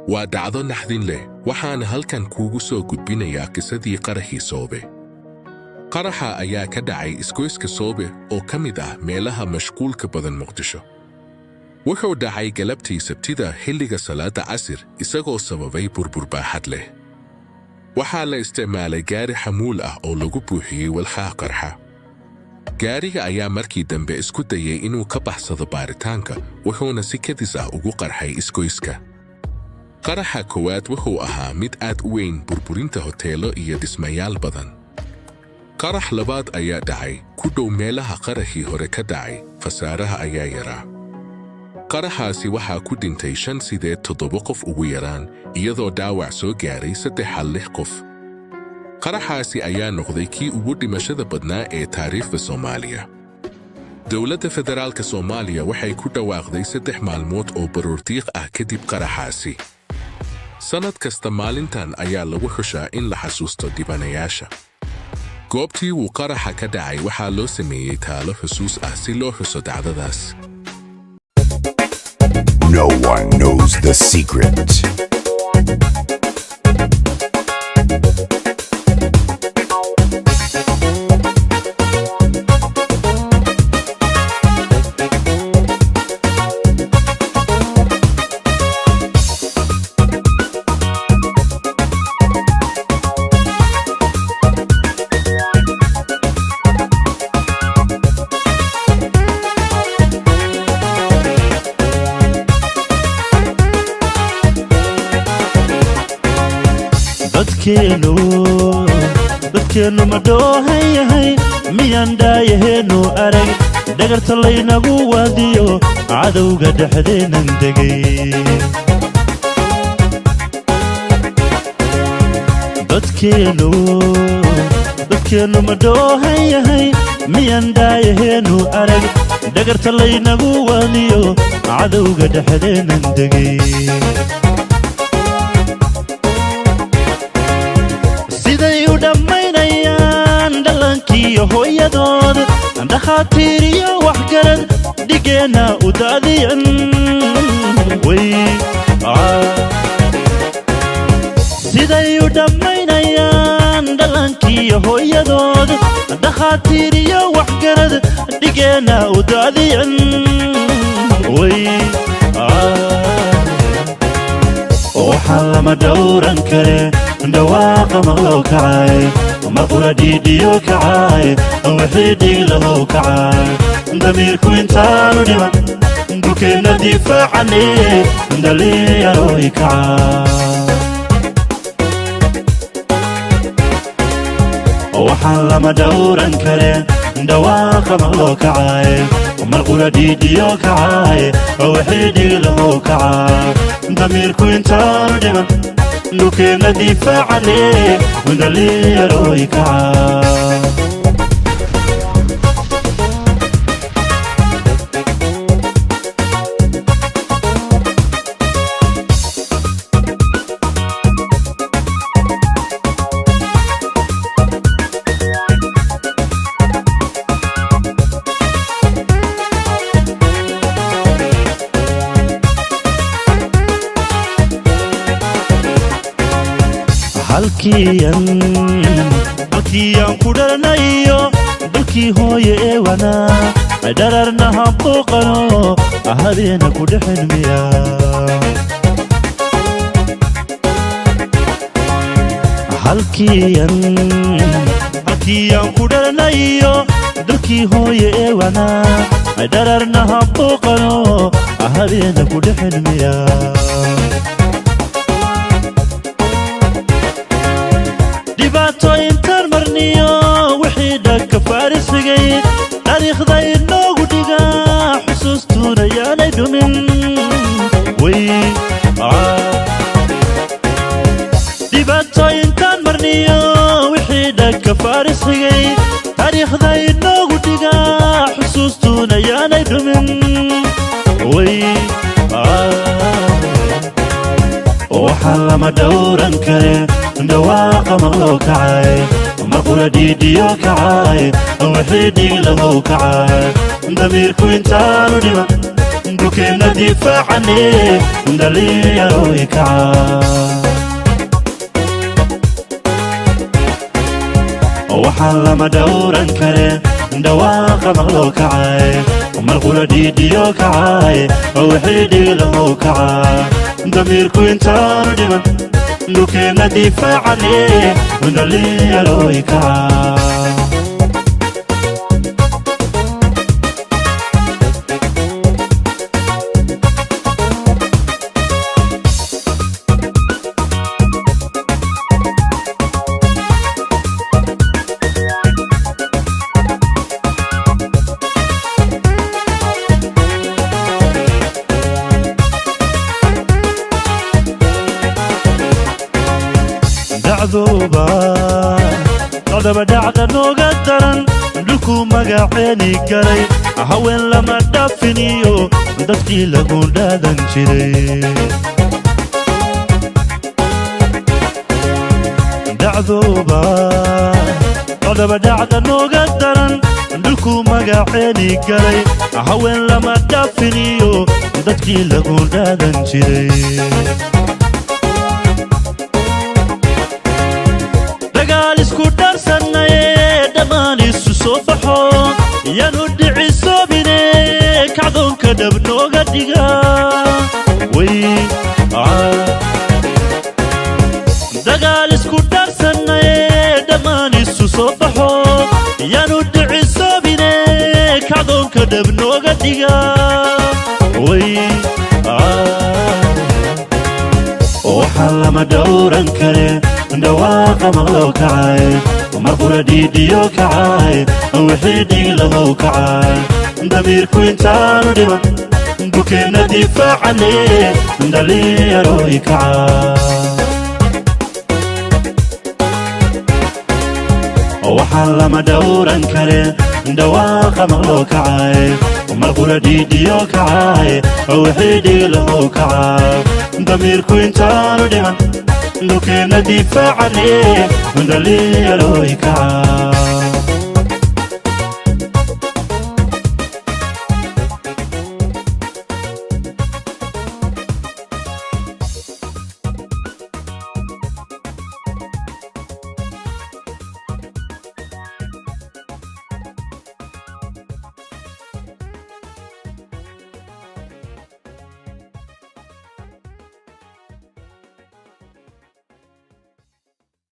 waa dhacdo naxdin leh waxaana halkan kuugu soo gudbinayaa qisadii qaraxii Soobe. Qaraxa ayaa ka dhacay isgoyska Soobe oo ka mid ah meelaha mashquulka badan Muqdisho. Wuxuu dhacay galabtii Sabtida xilliga salaada casir isagoo sababay burbur baaxad leh. Waxaa la isticmaalay gaari xamuul ah oo lagu buuxiyey walxaha qarxa. Gaariga ayaa markii dambe isku dayay inuu ka baxsado baaritaanka wuxuuna si kadis ah ugu qarxay isgoyska. Qaraxa koowaad wuxuu ahaa mid aad u weyn burburinta hoteelo iyo dhismayaal badan. Qarax labaad ayaa dhacay ku dhow meelaha qaraxii hore ka dhacay, khasaaraha ayaa yaraa. Qaraxaasi waxaa ku dhintay 7 qof ugu yaraan, iyadoo dhaawac soo gaaray 6 qof. Qaraxaasi ayaa noqday kii ugu dhimashada badnaa ee taariikhda Soomaaliya. Dowladda Federaalka Soomaaliya waxay ku dhawaaqday 3 maalmood oo baroordiiq ah kadib qaraxaasi. Sanad kasta maalintan ayaa lagu xushaa in la xasuusto dhibanayaasha. Goobtii uu qaraxa ka dhacay waxaa loo sameeyey taalo xusuus ah si loo xuso dhacdadaas. No one knows the secret. dadkeenu ma dhoohan yahay miyaan dhaayaheennu arag dhagarta laynagu waadiyo cadowga dhexdeennan degay. dadkeenu ma dhoohan yahay miyaan dhaayaheennu arag dhagarta laynagu waadiyo cadowga dhexdeennan degay. hooyadood dhakhaatiir iyo waxgarad dhigeena u daadiyan siday u dhammaynayaan dhallaankiiyo hooyadood dhakhaatiir iyo waxgarad dhigeena u daadiyan waxaa lama dhowran kare dhawaaqa maqlow kacay maqura dhiidhiyo kacay wixii dhig lahow kacay damiirku intaanu dhiman dhulkeenna difaacane dhalinyarooy kacay waxaan lama dhowran kare dhawaaqa maqlow kacay maqura dhiidhiyo kacay wixii dhig lahow kacay damiirku intaanu dhiman dhulkeenna difaacane dhalinyarooy kacay. halkiiyaan ku dhalanayo dalkii hooye ee wanaa dhararna habooqano habeena ku dhexelmiya. halkiiyaan ku dhalanayo dalkii hooye ee wanaa dhararna habooqano habeena ku dhexelmiya. dhibaatooyinkaan marniyo wixii dhanka faarisfigay taariikhda inoogu dhigaa xusuustuuna yaanay dhumin. dhibaatooyinkaan marniyo wixii dhanka faarisfigay taariikhda inoogu dhigaa xusuustuuna yaanay dhumin. waxaa lama dhowran kare dhawaaqa maqlow kacay maqura dhiidhiyo kacay wixii dhig lahow kacay damiirku intaanu dhiman dhulkeenna difaacane dhalinyarooy kaca waxaan lama dhowran kare dhawaaqa maqloo kacay marqula dhiidhiyo kacay wixii dhiilahow kaca damiirku intaanu dhiman dhulkeenna difaacane dhalinyarooy kaca عذوبة قدب دعدا نوغدرا دلكو مقاعيني كري هوين لما دافنيو دفتي لقون دادن شري دعذوبة قدب دعدا نوغدرا دلكو مقاعيني كري هوين لما دافنيو دفتي لقون دادن شري isku dharsanaye dhammaan isu soo baxo yaanu dhicisoobine kacdoonka dhab nooga dhiga dagaal isku dharsanaye dhammaan isu soo baxo yaanu dhicisoobine kacdoonka dhab nooga dhiga waxaan lama dhowran kare dhawaaqa maqloo kacay marqula dhiidhiyo kacay wixii dhiilahow kacay damiirku intaanu dhiman dhulkeenna difaacane dhalinyarooy kaca waxaan lama dhowran kare dhawaaqa maqloo kacay marqula dhiidhiyo kacay wixii dhiilahow kacay damiirku intaanu dhiman dhulkeenna difaacane dhalinyarooy kaca